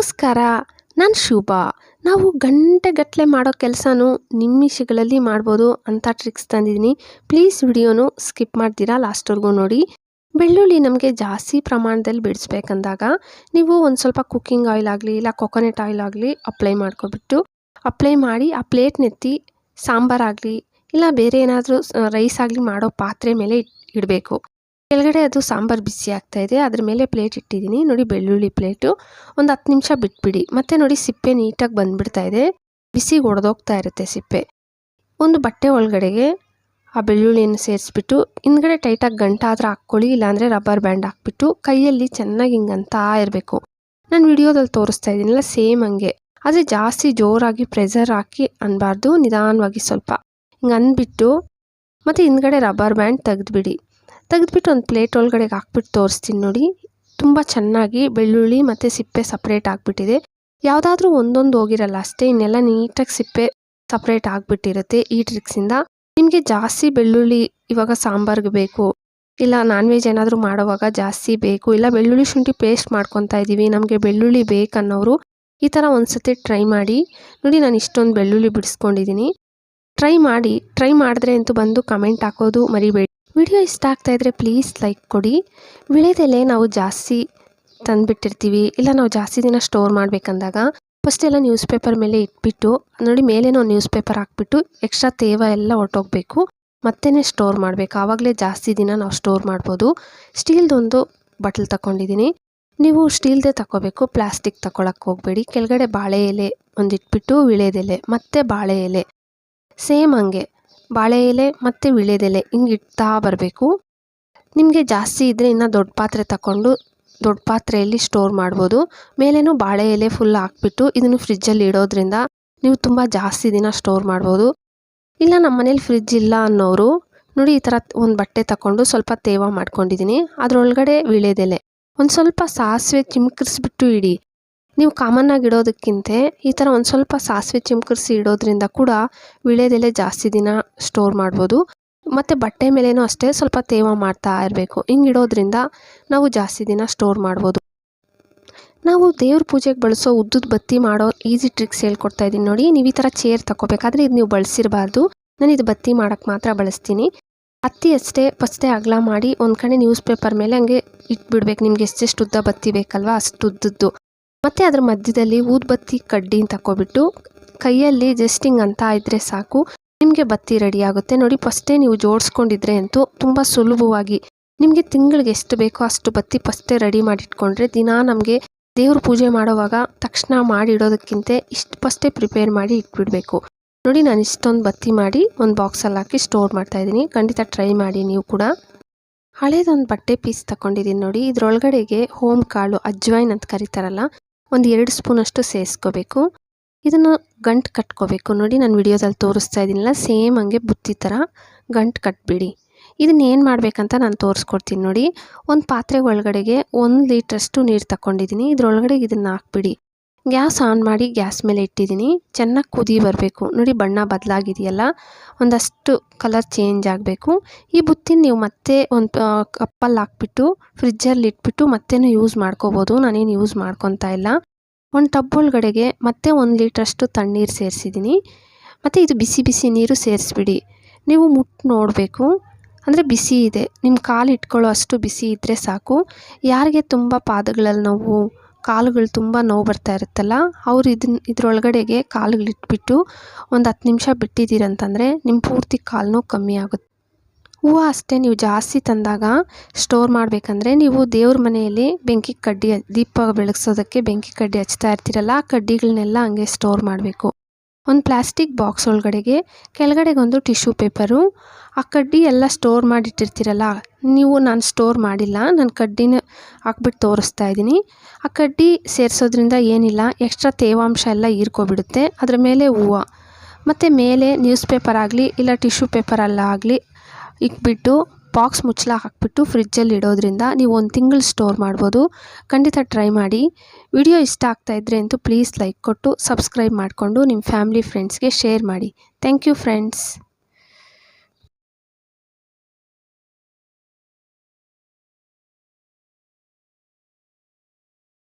ನಮಸ್ಕಾರ, ನಾನು ಶುಭಾ. ನಾವು ಗಂಟೆಗಟ್ಟಲೆ ಮಾಡೋ ಕೆಲಸನೂ ನಿಮಿಷಗಳಲ್ಲಿ ಮಾಡ್ಬೋದು ಅಂತ ಟ್ರಿಕ್ಸ್ ತಂದಿದ್ದೀನಿ. ಪ್ಲೀಸ್ ವಿಡಿಯೋನು ಸ್ಕಿಪ್ ಮಾಡ್ತೀರಾ ಲಾಸ್ಟ್ವರೆಗೂ ನೋಡಿ. ಬೆಳ್ಳುಳ್ಳಿ ನಮಗೆ ಜಾಸ್ತಿ ಪ್ರಮಾಣದಲ್ಲಿ ಬಿಡಿಸ್ಬೇಕಂದಾಗ ನೀವು ಒಂದು ಸ್ವಲ್ಪ ಕುಕ್ಕಿಂಗ್ ಆಯಿಲ್ ಆಗಲಿ ಇಲ್ಲ ಕೊಕೊನೆಟ್ ಆಯಿಲ್ ಆಗಲಿ ಅಪ್ಲೈ ಮಾಡಿ ಆ ಪ್ಲೇಟ್ನೆತ್ತಿ ಸಾಂಬಾರಾಗಲಿ ಇಲ್ಲ ಬೇರೆ ಏನಾದರೂ ರೈಸ್ ಆಗಲಿ ಮಾಡೋ ಪಾತ್ರೆ ಮೇಲೆ ಇಡಬೇಕು. ಕೆಳಗಡೆ ಅದು ಸಾಂಬಾರು ಬಿಸಿ ಆಗ್ತಾಯಿದೆ, ಅದ್ರ ಮೇಲೆ ಪ್ಲೇಟ್ ಇಟ್ಟಿದ್ದೀನಿ ನೋಡಿ. ಬೆಳ್ಳುಳ್ಳಿ ಪ್ಲೇಟು ಒಂದು 10 ನಿಮಿಷ ಬಿಟ್ಬಿಡಿ. ಮತ್ತೆ ನೋಡಿ ಸಿಪ್ಪೆ ನೀಟಾಗಿ ಬಂದುಬಿಡ್ತಾ ಇದೆ, ಬಿಸಿಗೆ ಒಡೆದೋಗ್ತಾ ಇರುತ್ತೆ ಸಿಪ್ಪೆ. ಒಂದು ಬಟ್ಟೆ ಒಳಗಡೆಗೆ ಆ ಬೆಳ್ಳುಳ್ಳಿಯನ್ನು ಸೇರಿಸ್ಬಿಟ್ಟು ಹಿಂದ್ಗಡೆ ಟೈಟಾಗಿ ಗಂಟಾದರೂ ಹಾಕ್ಕೊಳ್ಳಿ, ಇಲ್ಲಾಂದರೆ ರಬ್ಬರ್ ಬ್ಯಾಂಡ್ ಹಾಕ್ಬಿಟ್ಟು ಕೈಯಲ್ಲಿ ಚೆನ್ನಾಗಿ ಹಿಂಗಂತಾ ಇರಬೇಕು. ನಾನು ವಿಡಿಯೋದಲ್ಲಿ ತೋರಿಸ್ತಾ ಇದ್ದೀನಲ್ಲ ಸೇಮ್ ಹಂಗೆ, ಆದರೆ ಜಾಸ್ತಿ ಜೋರಾಗಿ ಪ್ರೆಷರ್ ಹಾಕಿ ಅನ್ಬಾರ್ದು, ನಿಧಾನವಾಗಿ ಸ್ವಲ್ಪ ಹಿಂಗೆ ಅಂದ್ಬಿಟ್ಟು ಮತ್ತು ಹಿಂದ್ಗಡೆ ರಬ್ಬರ್ ಬ್ಯಾಂಡ್ ತೆಗೆದ್ಬಿಟ್ಟು ಒಂದು ಪ್ಲೇಟ್ ಒಳಗಡೆಗೆ ಹಾಕ್ಬಿಟ್ಟು ತೋರಿಸ್ತೀನಿ ನೋಡಿ. ತುಂಬ ಚೆನ್ನಾಗಿ ಬೆಳ್ಳುಳ್ಳಿ ಮತ್ತು ಸಿಪ್ಪೆ ಸಪ್ರೇಟ್ ಆಗಿಬಿಟ್ಟಿದೆ. ಯಾವುದಾದ್ರೂ ಒಂದೊಂದು ಹೋಗಿರಲ್ಲ ಅಷ್ಟೇ, ಇನ್ನೆಲ್ಲ ನೀಟಾಗಿ ಸಿಪ್ಪೆ ಸಪ್ರೇಟ್ ಆಗಿಬಿಟ್ಟಿರುತ್ತೆ. ಈ ಟ್ರಿಕ್ಸಿಂದ ನಿಮಗೆ ಜಾಸ್ತಿ ಬೆಳ್ಳುಳ್ಳಿ ಇವಾಗ ಸಾಂಬಾರ್ಗೆ ಬೇಕು, ಇಲ್ಲ ನಾನ್ ವೆಜ್ ಏನಾದರೂ ಮಾಡೋವಾಗ ಜಾಸ್ತಿ ಬೇಕು, ಇಲ್ಲ ಬೆಳ್ಳುಳ್ಳಿ ಶುಂಠಿ ಪೇಸ್ಟ್ ಮಾಡ್ಕೊತಾ ಇದ್ದೀವಿ ನಮಗೆ ಬೆಳ್ಳುಳ್ಳಿ ಬೇಕನ್ನೋರು ಈ ಥರ ಒಂದು ಸತಿ ಟ್ರೈ ಮಾಡಿ ನೋಡಿ. ನಾನು ಇಷ್ಟೊಂದು ಬೆಳ್ಳುಳ್ಳಿ ಬಿಡಿಸ್ಕೊಂಡಿದ್ದೀನಿ. ಟ್ರೈ ಮಾಡಿದ್ರೆ ಅಂತೂ ಬಂದು ಕಮೆಂಟ್ ಹಾಕೋದು ಮರಿಬೇಡಿ. ವಿಡಿಯೋ ಇಷ್ಟ ಆಗ್ತಾಯಿದ್ರೆ ಪ್ಲೀಸ್ ಲೈಕ್ ಕೊಡಿ. ವಿಳೆದೆಲೆ ನಾವು ಜಾಸ್ತಿ ತಂದುಬಿಟ್ಟಿರ್ತೀವಿ, ಇಲ್ಲ ನಾವು ಜಾಸ್ತಿ ದಿನ ಸ್ಟೋರ್ ಮಾಡಬೇಕಂದಾಗ ಫಸ್ಟ್ ಎಲ್ಲ ನ್ಯೂಸ್ ಪೇಪರ್ ಮೇಲೆ ಇಟ್ಬಿಟ್ಟು ನೋಡಿ, ಮೇಲೇನೋ ನ್ಯೂಸ್ ಪೇಪರ್ ಹಾಕ್ಬಿಟ್ಟು ಎಕ್ಸ್ಟ್ರಾ ತೇವ ಎಲ್ಲ ಹೊರ್ಟೋಗ್ಬೇಕು, ಮತ್ತೆ ಸ್ಟೋರ್ ಮಾಡಬೇಕು. ಆವಾಗಲೇ ಜಾಸ್ತಿ ದಿನ ನಾವು ಸ್ಟೋರ್ ಮಾಡ್ಬೋದು. ಸ್ಟೀಲ್ದೊಂದು ಬಟ್ಲು ತಗೊಂಡಿದ್ದೀನಿ, ನೀವು ಸ್ಟೀಲ್ದೇ ತಗೋಬೇಕು, ಪ್ಲಾಸ್ಟಿಕ್ ತಗೊಳಕ್ಕೆ ಹೋಗಬೇಡಿ. ಕೆಳಗಡೆ ಬಾಳೆ ಎಲೆ ಒಂದು ಇಟ್ಬಿಟ್ಟು ವಿಳೆದೆಲೆ ಮತ್ತು ಬಾಳೆ ಎಲೆ ಸೇಮ್ ಹಂಗೆ ಬಾಳೆ ಎಲೆ ಮತ್ತು ವಿಳೆದೆಲೆ ಹಿಂಗೆ ಇಡ್ತಾ ಬರಬೇಕು. ನಿಮಗೆ ಜಾಸ್ತಿ ಇದ್ದರೆ ಇನ್ನು ದೊಡ್ಡ ಪಾತ್ರೆ ತಗೊಂಡು ದೊಡ್ಡ ಪಾತ್ರೆಯಲ್ಲಿ ಸ್ಟೋರ್ ಮಾಡ್ಬೋದು. ಮೇಲೇನೂ ಬಾಳೆ ಎಲೆ ಫುಲ್ ಹಾಕ್ಬಿಟ್ಟು ಇದನ್ನು ಫ್ರಿಜ್ಜಲ್ಲಿ ಇಡೋದ್ರಿಂದ ನೀವು ತುಂಬ ಜಾಸ್ತಿ ದಿನ ಸ್ಟೋರ್ ಮಾಡ್ಬೋದು. ಇಲ್ಲ ನಮ್ಮ ಮನೇಲಿ ಫ್ರಿಜ್ ಇಲ್ಲ ಅನ್ನೋರು ನೋಡಿ, ಈ ಥರ ಒಂದು ಬಟ್ಟೆ ತಗೊಂಡು ಸ್ವಲ್ಪ ತೇವ ಮಾಡ್ಕೊಂಡಿದ್ದೀನಿ, ಅದರೊಳಗಡೆ ವಿಳೆದೆಲೆ ಒಂದು ಸ್ವಲ್ಪ ಸಾಸಿವೆ ಚಿಮ್ಕರಿಸ್ಬಿಟ್ಟು ಇಡಿ. ನೀವು ಕಾಮನ್ನಾಗಿ ಇಡೋದಕ್ಕಿಂತ ಈ ಥರ ಒಂದು ಸ್ವಲ್ಪ ಸಾಸಿವೆ ಚಿಮ್ಕರಿಸಿ ಇಡೋದ್ರಿಂದ ಕೂಡ ವಿಳೆದೆಲೆ ಜಾಸ್ತಿ ದಿನ ಸ್ಟೋರ್ ಮಾಡ್ಬೋದು. ಮತ್ತು ಬಟ್ಟೆ ಮೇಲೇನೂ ಅಷ್ಟೇ ಸ್ವಲ್ಪ ತೇವ ಮಾಡ್ತಾ ಇರಬೇಕು. ಹಿಂಗೆ ಇಡೋದ್ರಿಂದ ನಾವು ಜಾಸ್ತಿ ದಿನ ಸ್ಟೋರ್ ಮಾಡ್ಬೋದು. ನಾವು ದೇವ್ರ ಪೂಜೆಗೆ ಬಳಸೋ ಉದ್ದದ ಬತ್ತಿ ಮಾಡೋ ಈಸಿ ಟ್ರಿಕ್ಸ್ ಹೇಳ್ಕೊಡ್ತಾ ಇದ್ದೀನಿ ನೋಡಿ. ನೀವು ಈ ಥರ ಚೇರ್ ತಗೋಬೇಕಾದ್ರೆ ಇದು ನೀವು ಬಳಸಿರಬಾರ್ದು, ನಾನು ಇದು ಬತ್ತಿ ಮಾಡೋಕ್ಕೆ ಮಾತ್ರ ಬಳಸ್ತೀನಿ. ಹತ್ತಿ ಅಷ್ಟೇ ಫಸ್ಟೇ ಅಗಲ ಮಾಡಿ ಒಂದು ಕಡೆ ನ್ಯೂಸ್ ಪೇಪರ್ ಮೇಲೆ ಹಂಗೆ ಇಟ್ಬಿಡ್ಬೇಕು. ನಿಮ್ಗೆ ಎಷ್ಟೆಷ್ಟು ಉದ್ದ ಬತ್ತಿ ಬೇಕಲ್ವ ಅಷ್ಟು ಉದ್ದದ್ದು. ಮತ್ತು ಅದ್ರ ಮಧ್ಯದಲ್ಲಿ ಊದುಬತ್ತಿ ಕಡ್ಡಿನ ತಗೊಬಿಟ್ಟು ಕೈಯಲ್ಲಿ ಜಸ್ಟ್ ಹಿಂಗೆ ಅಂತ ಇದ್ದರೆ ಸಾಕು, ನಿಮಗೆ ಬತ್ತಿ ರೆಡಿ ಆಗುತ್ತೆ ನೋಡಿ. ಫಸ್ಟೇ ನೀವು ಜೋಡಿಸ್ಕೊಂಡಿದ್ರೆ ಅಂತೂ ತುಂಬ ಸುಲಭವಾಗಿ ನಿಮಗೆ ತಿಂಗಳಿಗೆ ಎಷ್ಟು ಬೇಕೋ ಅಷ್ಟು ಬತ್ತಿ ಫಸ್ಟೇ ರೆಡಿ ಮಾಡಿಟ್ಕೊಂಡ್ರೆ ದಿನ ನಮಗೆ ದೇವ್ರ ಪೂಜೆ ಮಾಡೋವಾಗ ತಕ್ಷಣ ಮಾಡಿ ಇಡೋದಕ್ಕಿಂತ ಇಷ್ಟು ಫಸ್ಟೇ ಪ್ರಿಪೇರ್ ಮಾಡಿ ಇಟ್ಬಿಡಬೇಕು ನೋಡಿ. ನಾನು ಇಷ್ಟೊಂದು ಬತ್ತಿ ಮಾಡಿ ಒಂದು ಬಾಕ್ಸಲ್ಲಿ ಹಾಕಿ ಸ್ಟೋರ್ ಮಾಡ್ತಾಯಿದ್ದೀನಿ. ಖಂಡಿತ ಟ್ರೈ ಮಾಡಿ ನೀವು ಕೂಡ. ಹಳೇದೊಂದು ಬಟ್ಟೆ ಪೀಸ್ ತಗೊಂಡಿದ್ದೀನಿ ನೋಡಿ, ಇದರೊಳಗಡೆಗೆ ಹೋಮ್ ಕಾಳು ಅಜ್ವೈನ್ ಅಂತ ಕರೀತಾರಲ್ಲ, ಒಂದು 2 ಸ್ಪೂನಷ್ಟು ಸೇರಿಸ್ಕೋಬೇಕು. ಇದನ್ನು ಗಂಟು ಕಟ್ಕೋಬೇಕು ನೋಡಿ. ನಾನು ವಿಡಿಯೋದಲ್ಲಿ ತೋರಿಸ್ತಾ ಇದ್ದೀನಲ್ಲ ಸೇಮ್ ಹಂಗೆ ಬುತ್ತಿ ಥರ ಗಂಟು ಕಟ್ಬಿಡಿ. ಇದನ್ನು ಏನು ಮಾಡಬೇಕಂತ ನಾನು ತೋರಿಸ್ಕೊಡ್ತೀನಿ ನೋಡಿ. ಒಂದು ಪಾತ್ರೆ ಒಳಗಡೆಗೆ 1 ಲೀಟ್ರಷ್ಟು ನೀರು ತಗೊಂಡಿದ್ದೀನಿ, ಇದರೊಳಗಡೆಗೆ ಇದನ್ನು ಹಾಕ್ಬಿಡಿ. ಗ್ಯಾಸ್ ಆನ್ ಮಾಡಿ ಗ್ಯಾಸ್ ಮೇಲೆ ಇಟ್ಟಿದ್ದೀನಿ, ಚೆನ್ನಾಗಿ ಕುದಿ ಬರಬೇಕು ನೋಡಿ. ಬಣ್ಣ ಬದಲಾಗಿದೆಯಲ್ಲ, ಒಂದಷ್ಟು ಕಲರ್ ಚೇಂಜ್ ಆಗಬೇಕು. ಈ ಬುತ್ತಿನ ನೀವು ಮತ್ತೆ ಒಂದು ಕಪ್ಪಲ್ಲಿ ಹಾಕ್ಬಿಟ್ಟು ಫ್ರಿಜ್ಜಲ್ಲಿ ಇಟ್ಬಿಟ್ಟು ಮತ್ತೇನು ಯೂಸ್ ಮಾಡ್ಕೋಬೋದು. ನಾನೇನು ಯೂಸ್ ಮಾಡ್ಕೊತಾ ಇಲ್ಲ. ಒಂದು ಟಬ್ ಒಳಗಡೆಗೆ ಮತ್ತೆ 1 ಲೀಟ್ರಷ್ಟು ತಣ್ಣೀರು ಸೇರಿಸಿದ್ದೀನಿ. ಮತ್ತು ಇದು ಬಿಸಿ ಬಿಸಿ ನೀರು ಸೇರಿಸ್ಬಿಡಿ. ನೀವು ಮುಟ್ಟು ನೋಡಬೇಕು, ಅಂದರೆ ಬಿಸಿ ಇದೆ, ನಿಮ್ಮ ಕಾಲು ಇಟ್ಕೊಳ್ಳೋ ಅಷ್ಟು ಬಿಸಿ ಇದ್ದರೆ ಸಾಕು. ಯಾರಿಗೆ ತುಂಬ ಪಾದಗಳಲ್ಲಿ ನೋವು, ಕಾಲುಗಳು ತುಂಬ ನೋವು ಬರ್ತಾ ಇರುತ್ತಲ್ಲ, ಅವರು ಇದ್ರೊಳಗಡೆಗೆ ಕಾಲುಗಳಿಟ್ಬಿಟ್ಟು ಒಂದು 10 ನಿಮಿಷ ಬಿಟ್ಟಿದ್ದೀರಂತಂದರೆ ನಿಮ್ಮ ಪೂರ್ತಿ ಕಾಲು ನೋವು ಕಮ್ಮಿ ಆಗುತ್ತೆ. ಹೂವು ಅಷ್ಟೇ, ನೀವು ಜಾಸ್ತಿ ತಂದಾಗ ಸ್ಟೋರ್ ಮಾಡಬೇಕಂದ್ರೆ ನೀವು ದೇವ್ರ ಮನೆಯಲ್ಲಿ ಬೆಂಕಿ ಕಡ್ಡಿ ದೀಪ ಬೆಳಗ್ಸೋದಕ್ಕೆ ಬೆಂಕಿ ಕಡ್ಡಿ ಹಚ್ತಾ ಇರ್ತೀರಲ್ಲ, ಆ ಕಡ್ಡಿಗಳನ್ನೆಲ್ಲ ಹಂಗೆ ಸ್ಟೋರ್ ಮಾಡಬೇಕು. ಒಂದು ಪ್ಲಾಸ್ಟಿಕ್ ಬಾಕ್ಸ್ ಒಳಗಡೆಗೆ ಕೆಳಗಡೆಗೆ ಒಂದು ಟಿಶ್ಯೂ ಪೇಪರು, ಆ ಕಡ್ಡಿ ಎಲ್ಲ ಸ್ಟೋರ್ ಮಾಡಿಟ್ಟಿರ್ತೀರಲ್ಲ ನೀವು, ನಾನು ಸ್ಟೋರ್ ಮಾಡಿಲ್ಲ, ನಾನು ಕಡ್ಡಿನ ಹಾಕ್ಬಿಟ್ಟು ತೋರಿಸ್ತಾ ಇದ್ದೀನಿ. ಆ ಕಡ್ಡಿ ಸೇರಿಸೋದ್ರಿಂದ ಏನಿಲ್ಲ, ಎಕ್ಸ್ಟ್ರಾ ತೇವಾಂಶ ಎಲ್ಲ ಹೀರ್ಕೊಬಿಡುತ್ತೆ. ಅದರ ಮೇಲೆ ಹೂವು ಮತ್ತು ಮೇಲೆ ನ್ಯೂಸ್ ಪೇಪರ್ ಆಗಲಿ ಇಲ್ಲ ಟಿಶ್ಯೂ ಪೇಪರೆಲ್ಲ ಆಗಲಿ ಇಟ್ಬಿಟ್ಟು ಬಾಕ್ಸ್ ಮುಚ್ಚಳ ಹಾಕ್ಬಿಟ್ಟು ಫ್ರಿಜ್ಜಲ್ಲಿ ಇಡೋದ್ರಿಂದ ನೀವು 1 ತಿಂಗಳು ಸ್ಟೋರ್ ಮಾಡ್ಬೋದು. ಖಂಡಿತ ಟ್ರೈ ಮಾಡಿ. ವಿಡಿಯೋ ಇಷ್ಟ ಆಗ್ತಾಯಿದ್ರೆ ಅಂತೂ ಪ್ಲೀಸ್ ಲೈಕ್ ಕೊಟ್ಟು ಸಬ್ಸ್ಕ್ರೈಬ್ ಮಾಡಿಕೊಂಡು ನಿಮ್ಮ ಫ್ಯಾಮಿಲಿ ಫ್ರೆಂಡ್ಸ್ಗೆ ಶೇರ್ ಮಾಡಿ. Thank you friends.